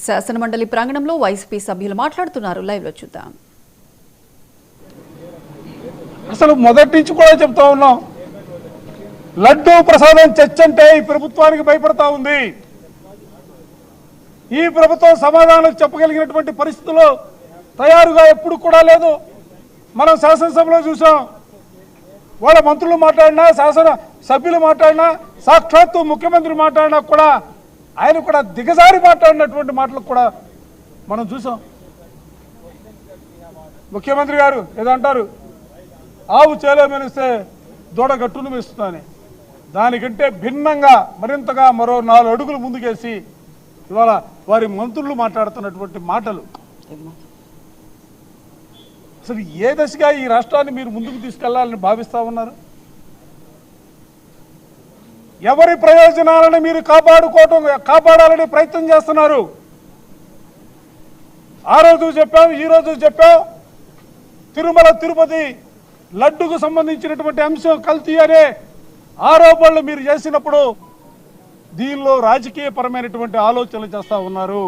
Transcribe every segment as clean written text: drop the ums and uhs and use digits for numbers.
శాసనమండలి ప్రాంగణంలో వైసీపీ సభ్యులు మాట్లాడుతున్నారు. లైవ్ లో చూద్దాం. అసలు మొదటి నుంచి కూడా చెప్తా ఉన్నాం, లడ్డూ ప్రసాదం చర్చ అంటే ఈ ప్రభుత్వానికి భయపడతా ఉంది. ఈ ప్రభుత్వం సమాధానం చెప్పగలిగినటువంటి పరిస్థితుల్లో తయారుగా ఎప్పుడు కూడా లేదు. మనం శాసనసభలో చూసాం, వాళ్ళ మంత్రులు మాట్లాడినా, శాసన సభ్యులు మాట్లాడినా, సాక్షాత్తు ముఖ్యమంత్రి మాట్లాడినా కూడా ఆయన కూడా దిగజారి మాట్లాడినటువంటి మాటలు కూడా మనం చూసాం. ముఖ్యమంత్రి గారు ఏదో అంటారు, ఆవు చేలో మెరిస్తే దూడ గట్టును మెరుస్తుందని. దానికంటే భిన్నంగా మరింతగా మరో 4 అడుగులు ముందుకేసి ఇవాళ వారి మంత్రులు మాట్లాడుతున్నటువంటి మాటలు అసలు ఏ దశగా ఈ రాష్ట్రాన్ని మీరు ముందుకు తీసుకెళ్లాలని భావిస్తా ఉన్నారు? ఎవరి ప్రయోజనాలను మీరు కాపాడాలని ప్రయత్నం చేస్తున్నారు? ఆ రోజు చెప్పాం, ఈ రోజు చెప్పాం, తిరుమల తిరుపతి లడ్డుకు సంబంధించినటువంటి అంశం కల్తీ అనే ఆరోపణలు మీరు చేసినప్పుడు దీనిలో రాజకీయపరమైనటువంటి ఆలోచనలు చేస్తూ ఉన్నారు.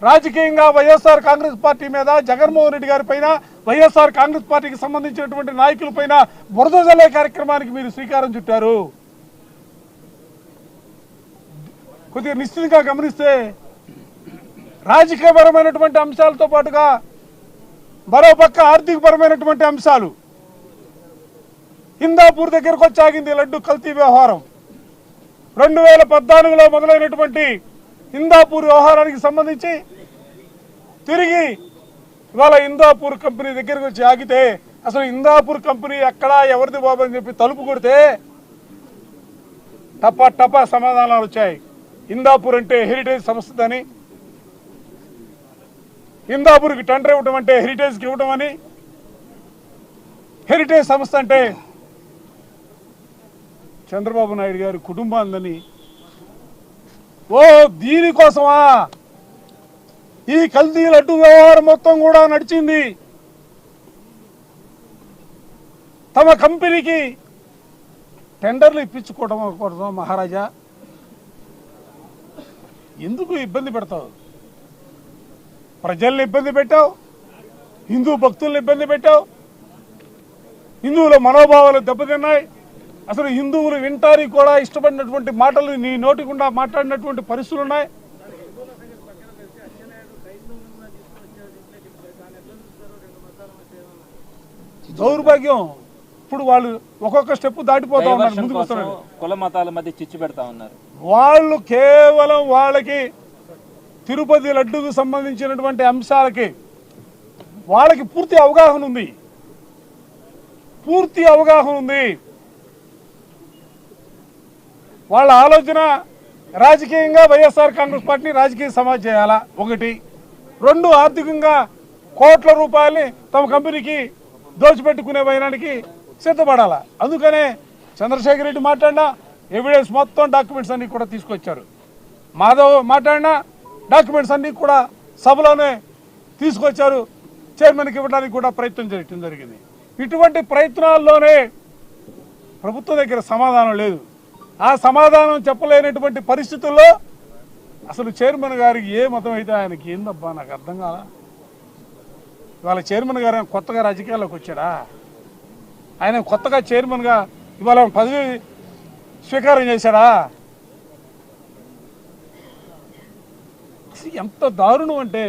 రాజకీయంగా వైఎస్ఆర్ కాంగ్రెస్ పార్టీ మీద, జగన్మోహన్ రెడ్డి గారి పైన, వైఎస్ఆర్ కాంగ్రెస్ పార్టీకి సంబంధించినటువంటి నాయకుల పైన బురద జల్లే కార్యక్రమానికి మీరు శ్రీకారం చుట్టారు. కొద్దిగా నిశ్చితంగా గమనిస్తే రాజకీయపరమైనటువంటి అంశాలతో పాటుగా మరోపక్క ఆర్థికపరమైనటువంటి అంశాలు, హిందాపూర్ దగ్గరకు వచ్చి ఆగింది లడ్డు కల్తీ వ్యవహారం. 2014లో మొదలైనటువంటి హిందాపూర్ వ్యవహారానికి సంబంధించి తిరిగి ఇవాళ హిందాపూర్ కంపెనీ దగ్గరకు వచ్చి ఆగితే అసలు హిందాపూర్ కంపెనీ ఎక్కడా, ఎవరిది బాబు అని చెప్పి తలుపు కొడితే టపా సమాధానాలు వచ్చాయి. హిందాపూర్ అంటే హెరిటేజ్ సంస్థని, హిందాపూర్కి టెండర్ ఇవ్వటం అంటే హెరిటేజ్కి ఇవ్వటం అని, హెరిటేజ్ సంస్థ అంటే చంద్రబాబు నాయుడు గారి కుటుంబాందని. ఓ దీనికోసమా ఈ కల్తీ లడ్డు వ్యవహారం మొత్తం కూడా నడిచింది? తమ కంపెనీకి టెండర్లు ఇప్పించుకోవడం కోసం మహారాజా ఎందుకు ఇబ్బంది పెడతావు? ప్రజల్ని ఇబ్బంది పెట్టావు, హిందూ భక్తుల్ని ఇబ్బంది పెట్టావు, హిందువుల మనోభావాలు దెబ్బతిన్నాయి. అసలు హిందువులు వింటానికి కూడా ఇష్టపడినటువంటి మాటలు నీ నోటి గుండా మాట్లాడినటువంటి పరిస్థితులు ఉన్నాయి. దౌర్భాగ్యం. ఇప్పుడు వాళ్ళు ఒక్కొక్క స్టెప్ దాటిపోతా ఉన్నారు, ముందుకు వస్తున్నారు. కుల మతాల మధ్య చిచ్చు పెడతా ఉన్నారు. వాళ్ళు కేవలం వాళ్ళకి తిరుపతి లడ్డుకు సంబంధించినటువంటి అంశాలకి వాళ్ళకి పూర్తి అవగాహన ఉంది. వాళ్ళ ఆలోచన రాజకీయంగా వైఎస్ఆర్ కాంగ్రెస్ పార్టీని రాజకీయ సమాజ్ చేయాలా, 1. 2, ఆర్థికంగా కోట్ల రూపాయలని తమ కంపెనీకి దోచిపెట్టుకునే వైనానికి సిద్ధపడాలా. అందుకనే చంద్రశేఖర్ రెడ్డి మాట్లాడినా ఎవిడెన్స్ మొత్తం డాక్యుమెంట్స్ అన్ని కూడా తీసుకొచ్చారు. మాధవ్ మాట్లాడినా డాక్యుమెంట్స్ అన్ని కూడా సభలోనే తీసుకొచ్చారు. చైర్మన్కి ఇవ్వడానికి కూడా ప్రయత్నం చేయడం జరిగింది. ఇటువంటి ప్రయత్నాల్లోనే ప్రభుత్వం దగ్గర సమాధానం లేదు. ఆ సమాధానం చెప్పలేనటువంటి పరిస్థితుల్లో అసలు చైర్మన్ గారికి ఏ మతం అయితే ఆయనకి ఏందబ్బా నాకు అర్థం కాదా? ఇవాళ చైర్మన్ గారు కొత్తగా రాజకీయాల్లోకి వచ్చాడా? ఆయన కొత్తగా చైర్మన్గా ఇవాళ పదవి స్వీకారం చేశాడా? ఎంత దారుణం అంటే